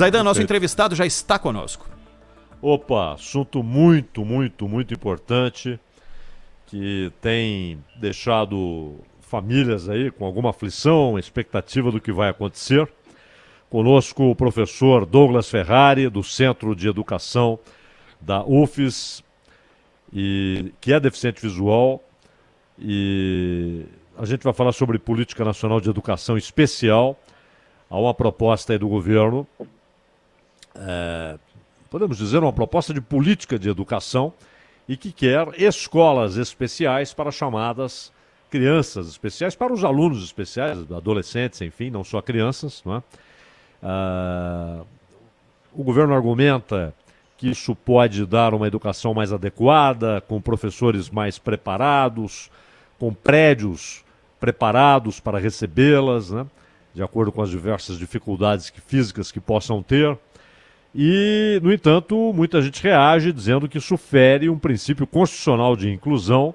Zaidan, nosso entrevistado já está conosco. Opa, assunto muito importante que tem deixado famílias aí com alguma aflição, expectativa do que vai acontecer. Conosco o professor Douglas Ferrari, do Centro de Educação da UFES, que é deficiente visual, e a gente vai falar sobre Política Nacional de Educação Especial. Há uma proposta aí do governo, podemos dizer uma proposta de política de educação, e que quer escolas especiais para chamadas crianças especiais, para os alunos especiais, adolescentes, enfim, não só crianças, não é? O governo argumenta que isso pode dar uma educação mais adequada, com professores mais preparados, com prédios preparados para recebê-las, né? De acordo com as diversas dificuldades físicas que possam ter. E, no entanto, muita gente reage dizendo que isso fere um princípio constitucional de inclusão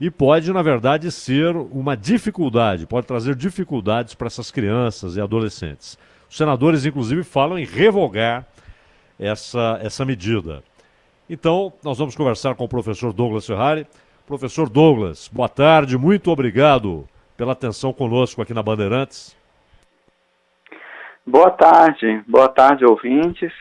e pode, na verdade, ser uma dificuldade, pode trazer dificuldades para essas crianças e adolescentes. Os senadores, inclusive, falam em revogar essa medida. Então, nós vamos conversar com o professor Douglas Ferrari. Professor Douglas, boa tarde, muito obrigado pela atenção conosco aqui na Bandeirantes. Boa tarde, ouvintes.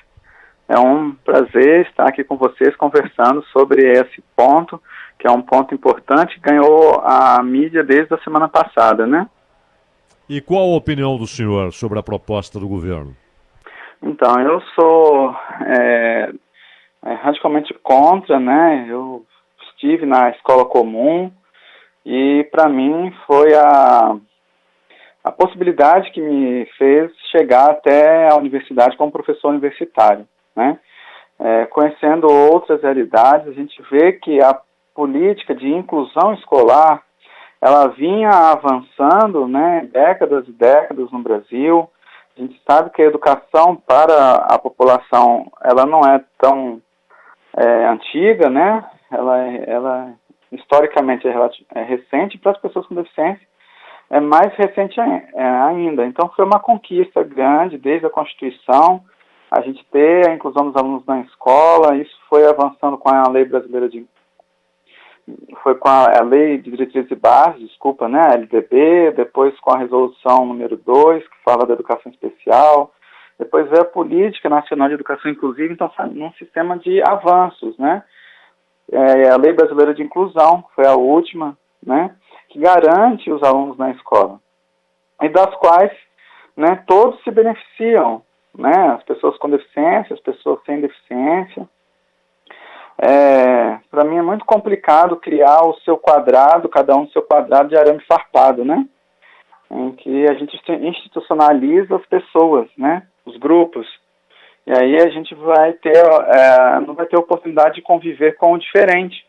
É um prazer estar aqui com vocês conversando sobre esse ponto, que é um ponto importante, ganhou a mídia desde a semana passada, né? E qual a opinião do senhor sobre a proposta do governo? Então, eu sou radicalmente contra, né? Eu estive na escola comum e, para mim, foi a possibilidade que me fez chegar até a universidade como professor universitário, né? Conhecendo outras realidades, a gente vê que a política de inclusão escolar, ela vinha avançando, né, décadas e décadas no Brasil. A gente sabe que a educação para a população, ela não é tão antiga, né? Ela historicamente é recente, para as pessoas com deficiência é mais recente ainda. Então foi uma conquista grande desde a Constituição, a gente ter a inclusão dos alunos na escola. Isso foi avançando com a Lei Brasileira foi com a Lei de Diretrizes e Bases, né, a LDB, depois com a Resolução número 2, que fala da educação especial, depois veio a Política Nacional de Educação Inclusiva, então num sistema de avanços, né? A Lei Brasileira de Inclusão foi a última, né, que garante os alunos na escola, e das quais, né, todos se beneficiam, né, as pessoas com deficiência, as pessoas sem deficiência. Para mim é muito complicado criar o seu quadrado, cada um o seu quadrado de arame farpado, né? Em que a gente institucionaliza as pessoas, né? Os grupos. E aí a gente vai ter, não vai ter oportunidade de conviver com o diferente,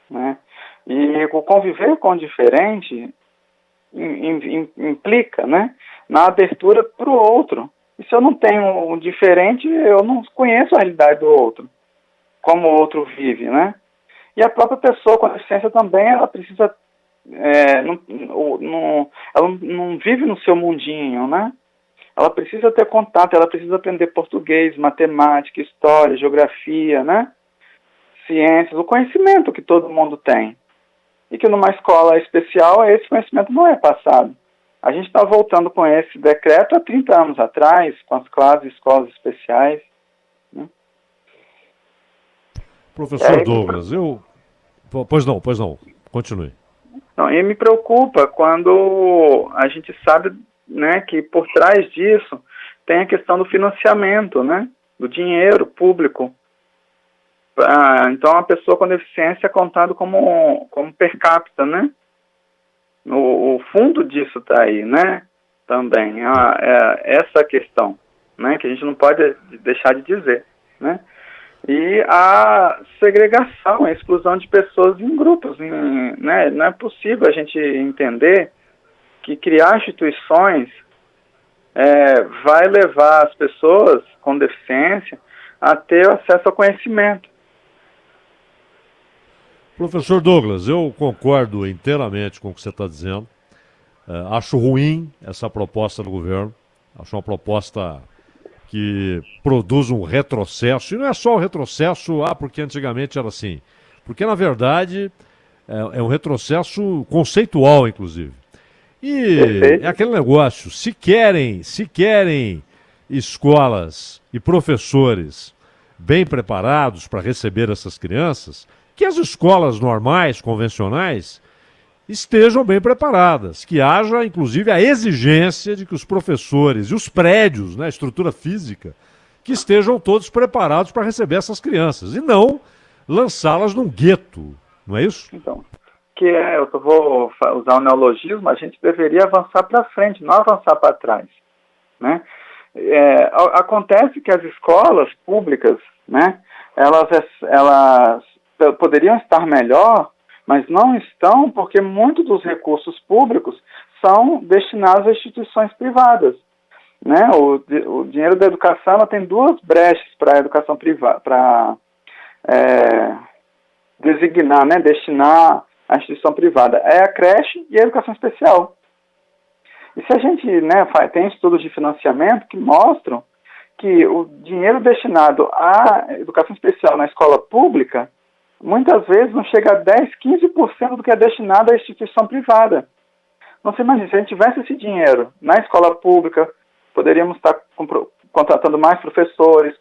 né? E o conviver com o diferente implica, né, na abertura para o outro. E se eu não tenho um diferente, eu não conheço a realidade do outro, como o outro vive, né? E a própria pessoa com deficiência também, ela precisa, ela não vive no seu mundinho, né? Ela precisa ter contato, ela precisa aprender português, matemática, história, geografia, né? Ciências, o conhecimento que todo mundo tem. E que numa escola especial esse conhecimento não é passado. A gente está voltando com esse decreto há 30 anos atrás, com as classes e escolas especiais, né? Professor Douglas, Pois não, continue. Não, e me preocupa quando a gente sabe, né, que por trás disso tem a questão do financiamento, né, do dinheiro público. Então a pessoa com deficiência é contado como per capita, né? O fundo disso está aí, né? Também essa questão, né, que a gente não pode deixar de dizer, né? E a segregação, a exclusão de pessoas em grupos, né? Não é possível a gente entender que criar instituições vai levar as pessoas com deficiência a ter acesso ao conhecimento. Professor Douglas, eu concordo inteiramente com o que você está dizendo. Acho ruim essa proposta do governo. Acho uma proposta que produz um retrocesso, e não é só o retrocesso, porque antigamente era assim, porque na verdade é um retrocesso conceitual, inclusive. E Perfeito. é aquele negócio, se querem escolas e professores bem preparados para receber essas crianças, que as escolas normais, convencionais, estejam bem preparadas, que haja, inclusive, a exigência de que os professores e os prédios, né, a estrutura física, que estejam todos preparados para receber essas crianças, e não lançá-las num gueto, não é isso? Então, vou usar um neologismo, a gente deveria avançar para frente, não avançar para trás, né? Acontece que as escolas públicas, né, elas poderiam estar melhor, mas não estão porque muitos dos recursos públicos são destinados a instituições privadas, né? O dinheiro da educação, ela tem duas brechas para a educação privada, para designar, né, destinar à instituição privada. É a creche e a educação especial. E se a gente, né, tem estudos de financiamento que mostram que o dinheiro destinado à educação especial na escola pública, muitas vezes não chega a 10, 15% do que é destinado à instituição privada. Então, você imagina, se a gente tivesse esse dinheiro na escola pública, poderíamos estar contratando mais professores,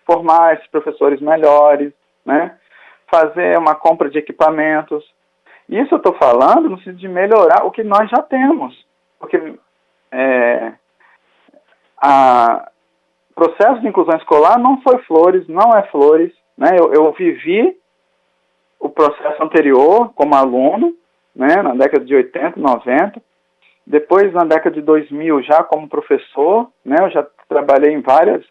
formar esses professores melhores, né? Fazer uma compra de equipamentos. Isso eu estou falando no sentido de melhorar o que nós já temos. Porque o processo de inclusão escolar não foi flores, não é flores, né? Eu vivi o processo anterior como aluno, né, na década de 80, 90. Depois, na década de 2000, já como professor, né, eu já trabalhei em várias,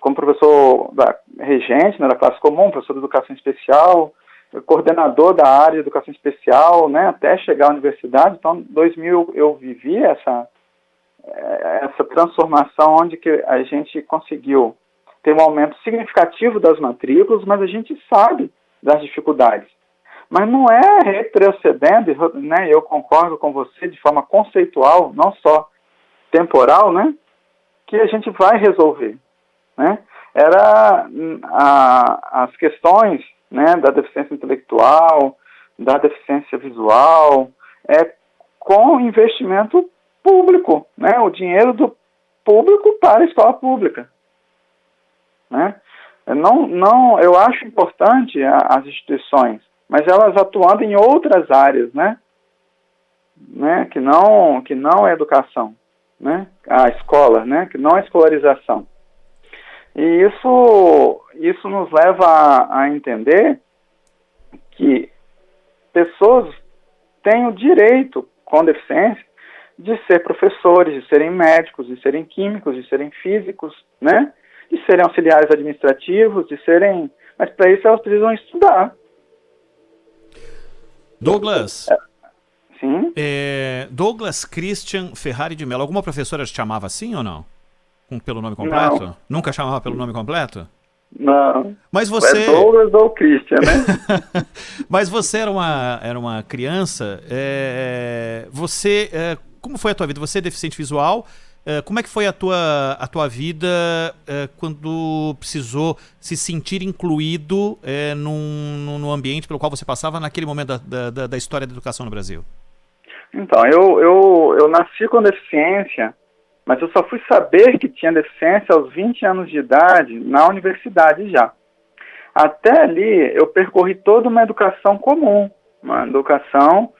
como professor regente, né, da classe comum, professor de educação especial, coordenador da área de educação especial, né, até chegar à universidade. Então, em 2000 eu vivi essa transformação onde que a gente conseguiu ter um aumento significativo das matrículas, mas a gente sabe das dificuldades. Mas não é retrocedendo, né, eu concordo com você de forma conceitual, não só temporal, né, que a gente vai resolver, né? As questões, né, da deficiência intelectual, da deficiência visual, com investimento público, né, o dinheiro do público para a escola pública, né? Eu acho importante as instituições, mas elas atuando em outras áreas, né, que não é educação, né, a escola, né, que não é escolarização. E isso nos leva a entender que pessoas têm o direito, com deficiência, de ser professores, de serem médicos, de serem químicos, de serem físicos, né, de serem auxiliares administrativos, mas para isso elas precisam estudar. Douglas. Sim. Douglas Christian Ferrari de Mello. Alguma professora te chamava assim ou não? Pelo nome completo? Não. Nunca chamava pelo nome completo? Não. Mas você... É Douglas ou Christian, né? Mas você era uma criança. Como foi a tua vida? Você é deficiente visual. Como é que foi a tua vida quando precisou se sentir incluído num ambiente pelo qual você passava naquele momento da história da educação no Brasil? Então, eu nasci com deficiência, mas eu só fui saber que tinha deficiência aos 20 anos de idade na universidade já. Até ali, eu percorri toda uma educação comum, uma educação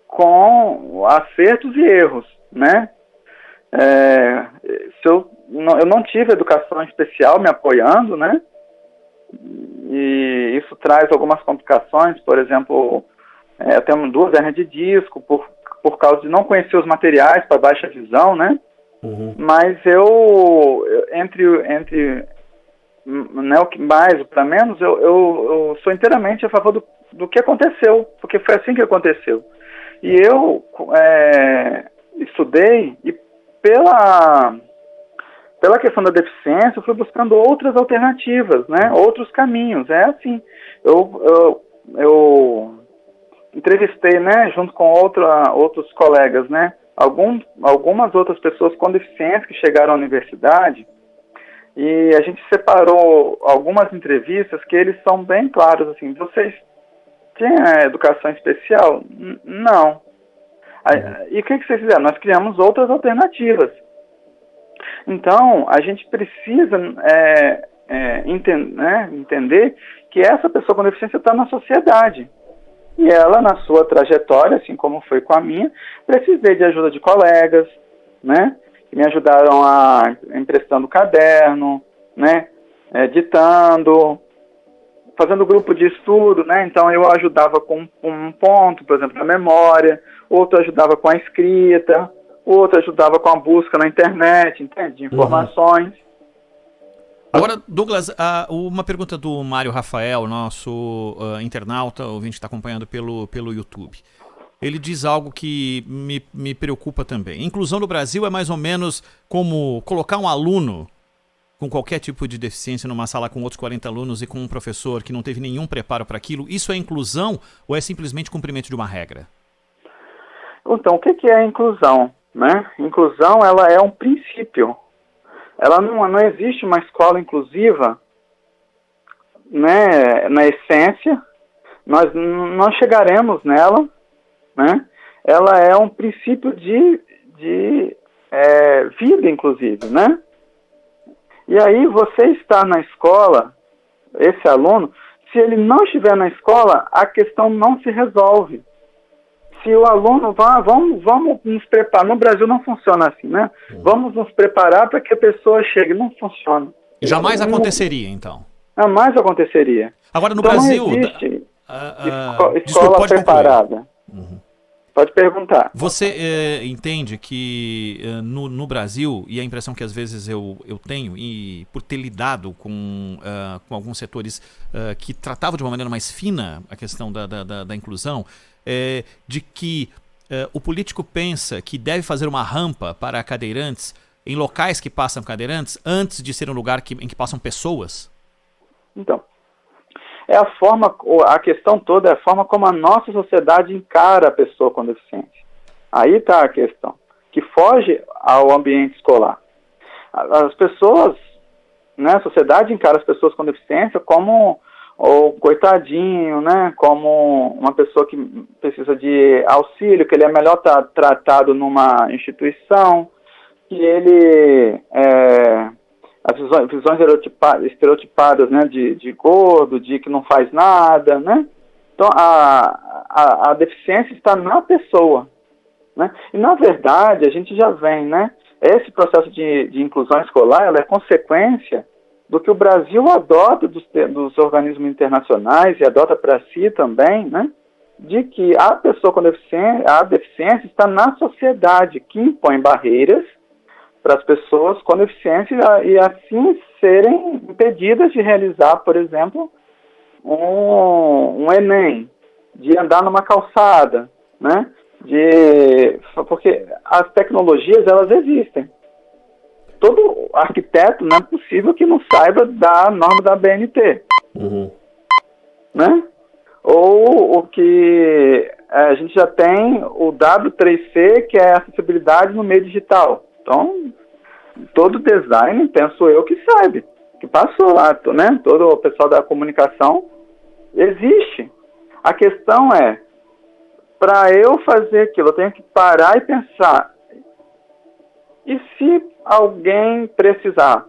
com acertos e erros, né? Eu não tive educação especial me apoiando, né? E isso traz algumas complicações, por exemplo, eu tenho 2 hernias de disco por causa de não conhecer os materiais para baixa visão, né? Uhum. Mas eu né, o que mais, o para menos, eu sou inteiramente a favor do que aconteceu, porque foi assim que aconteceu. E eu estudei e pela questão da deficiência, eu fui buscando outras alternativas, né? Outros caminhos. É assim, eu entrevistei, né, junto com outros colegas, né, algumas outras pessoas com deficiência que chegaram à universidade, E a gente separou algumas entrevistas que eles são bem claros, assim, vocês têm educação especial? Não. E o que vocês fizeram? Nós criamos outras alternativas. Então, a gente precisa entender que essa pessoa com deficiência está na sociedade. E ela, na sua trajetória, assim como foi com a minha, precisei de ajuda de colegas, né? Que me ajudaram emprestando caderno, né? Ditando, fazendo grupo de estudo, né? Então eu ajudava com um ponto, por exemplo, na memória, outro ajudava com a escrita, outro ajudava com a busca na internet, entende? De informações. Agora, Douglas, uma pergunta do Mário Rafael, nosso internauta, ouvinte que está acompanhando pelo YouTube. Ele diz algo que me preocupa também. Inclusão no Brasil é mais ou menos como colocar um aluno com qualquer tipo de deficiência numa sala com outros 40 alunos e com um professor que não teve nenhum preparo para aquilo. Isso é inclusão ou é simplesmente cumprimento de uma regra? Então, o que é a inclusão? Né? Inclusão, ela é um princípio. Ela não existe uma escola inclusiva, né, na essência. Nós não chegaremos nela, né? Ela é um princípio de vida, inclusive, né? E aí você está na escola, esse aluno, se ele não estiver na escola, a questão não se resolve. Se o aluno vamos nos preparar, no Brasil não funciona assim, né? Vamos nos preparar para que a pessoa chegue, não funciona. Jamais aconteceria, então. Jamais aconteceria. Agora, no então, Brasil... não existe escola pode preparada. Pode perguntar. Você entende que no Brasil, e a impressão que às vezes eu tenho, e por ter lidado com alguns setores que tratavam de uma maneira mais fina a questão da inclusão, de que o político pensa que deve fazer uma rampa para cadeirantes em locais que passam cadeirantes antes de ser um lugar em que passam pessoas? Então, a questão toda é a forma como a nossa sociedade encara a pessoa com deficiência. Aí está a questão, que foge ao ambiente escolar. As pessoas, né, a sociedade encara as pessoas com deficiência como o coitadinho, né, como uma pessoa que precisa de auxílio, que ele é melhor tratado numa instituição, que ele... as visões estereotipadas, né, de gordo, de que não faz nada, né? Então, a deficiência está na pessoa, né? E, na verdade, a gente já vem, né? Esse processo de inclusão escolar, ela é consequência do que o Brasil adota dos organismos internacionais e adota para si também, né? De que a pessoa com deficiência está na sociedade, que impõe barreiras para as pessoas com deficiência e assim serem impedidas de realizar, por exemplo, um Enem, de andar numa calçada, né? Porque as tecnologias, elas existem. Todo arquiteto não é possível que não saiba da norma da BNT. Né? Ou o que a gente já tem o W3C, que é acessibilidade no meio digital. Então, todo design, penso eu, que sabe, que passou lá, né? Todo o pessoal da comunicação existe. A questão é, para eu fazer aquilo, eu tenho que parar e pensar, e se alguém precisar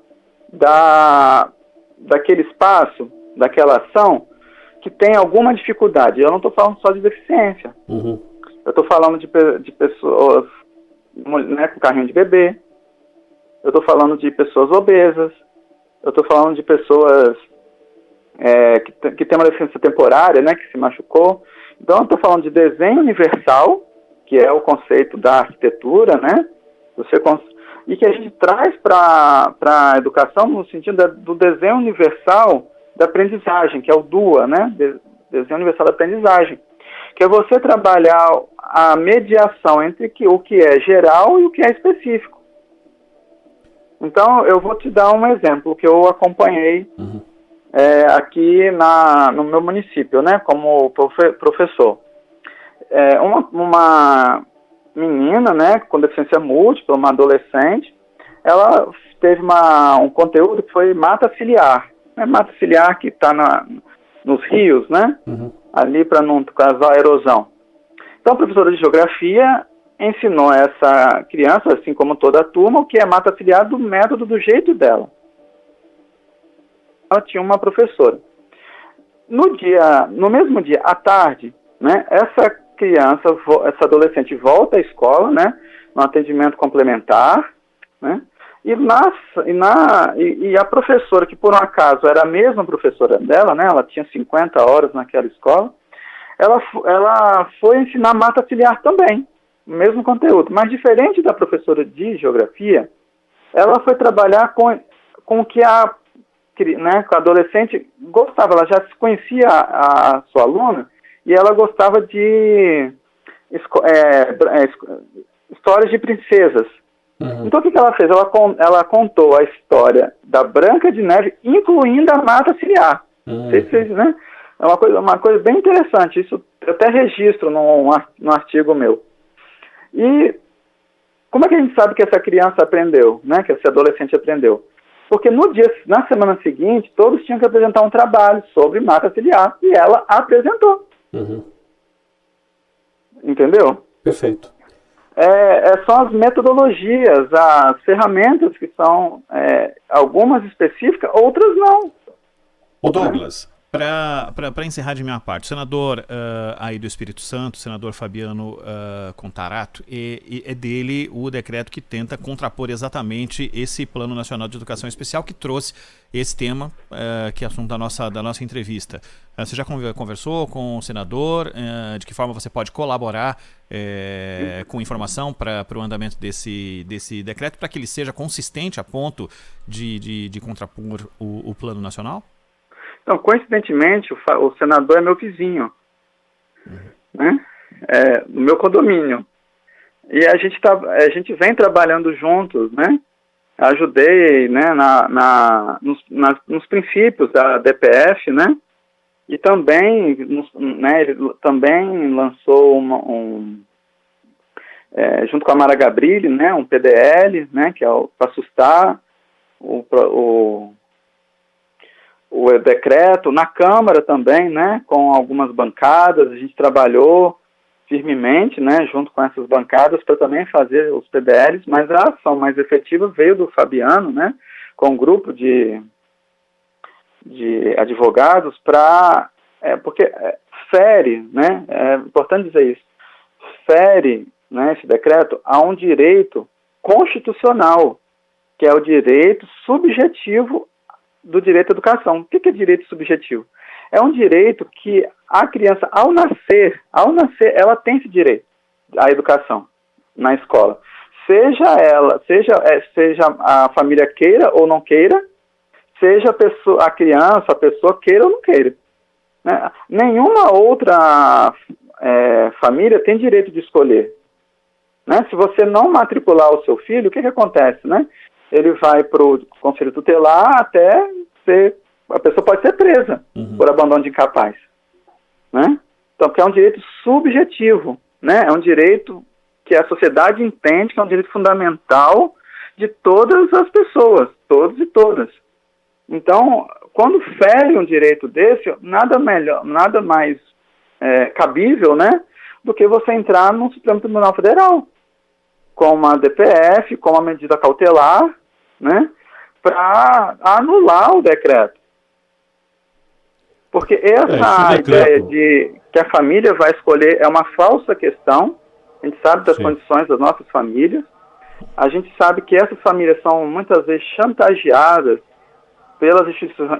daquele espaço, daquela ação, que tem alguma dificuldade? Eu não estou falando só de deficiência. Eu estou falando de pessoas, né, com carrinho de bebê, eu estou falando de pessoas obesas, eu estou falando de pessoas que têm uma deficiência temporária, né, que se machucou. Então, eu estou falando de desenho universal, que é o conceito da arquitetura, né, e que a gente traz para a educação no sentido do desenho universal da aprendizagem, que é o DUA, né, desenho universal da aprendizagem, que é você trabalhar a mediação entre o que é geral e o que é específico. Então, eu vou te dar um exemplo que eu acompanhei aqui no meu município, né, como professor. Uma menina, né, com deficiência múltipla, uma adolescente, ela teve um conteúdo que foi mata ciliar, né? Mata ciliar que está nos rios, né? Ali para não causar erosão. Então, a professora de geografia ensinou essa criança, assim como toda a turma, o que é mata ciliar do método, do jeito dela. Ela tinha uma professora. No mesmo dia, à tarde, né, essa adolescente volta à escola, né, no atendimento complementar, né, e a professora, que por um acaso era a mesma professora dela, né, ela tinha 50 horas naquela escola, ela foi ensinar mata ciliar também, o mesmo conteúdo, mas diferente da professora de geografia, ela foi trabalhar com o que né, com a adolescente gostava, ela já conhecia a sua aluna e ela gostava de histórias de princesas. Então o que ela fez? Ela contou a história da Branca de Neve, incluindo a mata ciliar. Né? É uma coisa bem interessante, isso eu até registro no artigo meu. E como é que a gente sabe que essa criança aprendeu, né, que esse adolescente aprendeu? Porque na semana seguinte, todos tinham que apresentar um trabalho sobre mata ciliar, e ela apresentou. Entendeu? Perfeito. São as metodologias, as ferramentas que são algumas específicas, outras não. Ô Douglas, para encerrar de minha parte, o senador aí do Espírito Santo, o senador Fabiano Contarato, é dele o decreto que tenta contrapor exatamente esse Plano Nacional de Educação Especial que trouxe esse tema, que é assunto da nossa entrevista. Você já conversou com o senador? De que forma você pode colaborar com informação para o andamento desse decreto, para que ele seja consistente a ponto de contrapor o Plano Nacional? Então, coincidentemente, o senador é meu vizinho, né? No meu condomínio. E a gente vem trabalhando juntos, né? Ajudei, né, nos princípios da DPF, né? E também, né, ele também lançou junto com a Mara Gabrilli, né, um PDL, né, que é para assustar o decreto, na Câmara também, né, com algumas bancadas, a gente trabalhou firmemente, né, junto com essas bancadas para também fazer os PDLs, mas a ação mais efetiva veio do Fabiano, né, com um grupo de advogados porque fere, né, é importante dizer isso, fere, né, esse decreto a um direito constitucional, que é o direito subjetivo do direito à educação. O que é direito subjetivo? É um direito que a criança, ao nascer, ela tem esse direito à educação na escola. Seja a família queira ou não queira, seja a pessoa queira ou não queira. Né? Nenhuma outra família tem direito de escolher. Né? Se você não matricular o seu filho, o que acontece, né? Ele vai para o conselho tutelar até a pessoa pode ser presa por abandono de incapaz, né? Então, porque é um direito subjetivo, né? É um direito que a sociedade entende que é um direito fundamental de todas as pessoas, todos e todas. Então, quando fere um direito desse, nada mais cabível, né, do que você entrar no Supremo Tribunal Federal com uma DPF, com uma medida cautelar, né, para anular o decreto. Porque essa ideia de que a família vai escolher é uma falsa questão. A gente sabe das condições das nossas famílias. A gente sabe que essas famílias são muitas vezes chantageadas pelas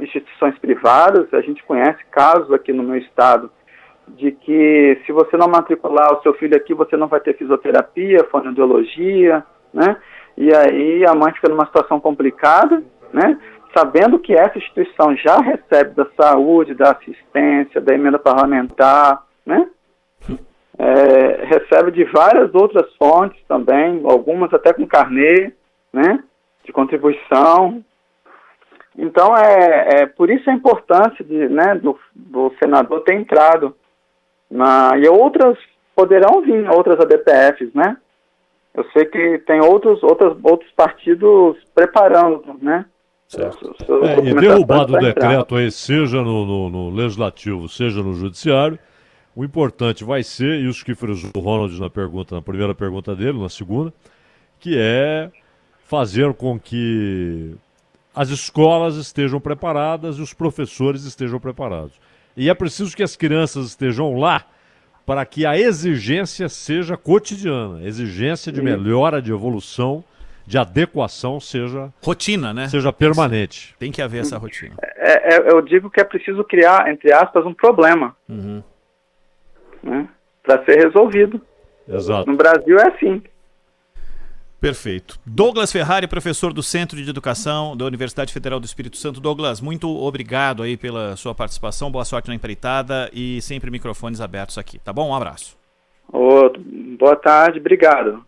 instituições privadas. A gente conhece casos aqui no meu estado de que se você não matricular o seu filho aqui, você não vai ter fisioterapia, fonoaudiologia, né? E aí a mãe fica numa situação complicada, né? Sabendo que essa instituição já recebe da saúde, da assistência, da emenda parlamentar, né? Recebe de várias outras fontes também, algumas até com carnê, né, de contribuição. Então, por isso a importância do senador ter entrado e outras poderão vir, outras ADPFs, né, eu sei que tem outros partidos preparando, né? Certo. E derrubado o decreto aí, seja no Legislativo, seja no Judiciário, o importante vai ser, isso que frisou o Ronald na primeira pergunta dele, na segunda, que é fazer com que as escolas estejam preparadas e os professores estejam preparados. E é preciso que as crianças estejam lá para que a exigência seja cotidiana, a exigência de melhora, de evolução, de adequação seja rotina, né? Seja permanente. Tem que haver essa rotina. Eu digo que é preciso criar, entre aspas, um problema, né, para ser resolvido. Exato. No Brasil é assim. Perfeito. Douglas Ferrari, professor do Centro de Educação da Universidade Federal do Espírito Santo. Douglas, muito obrigado aí pela sua participação, boa sorte na empreitada e sempre microfones abertos aqui, tá bom? Um abraço. Boa tarde, obrigado.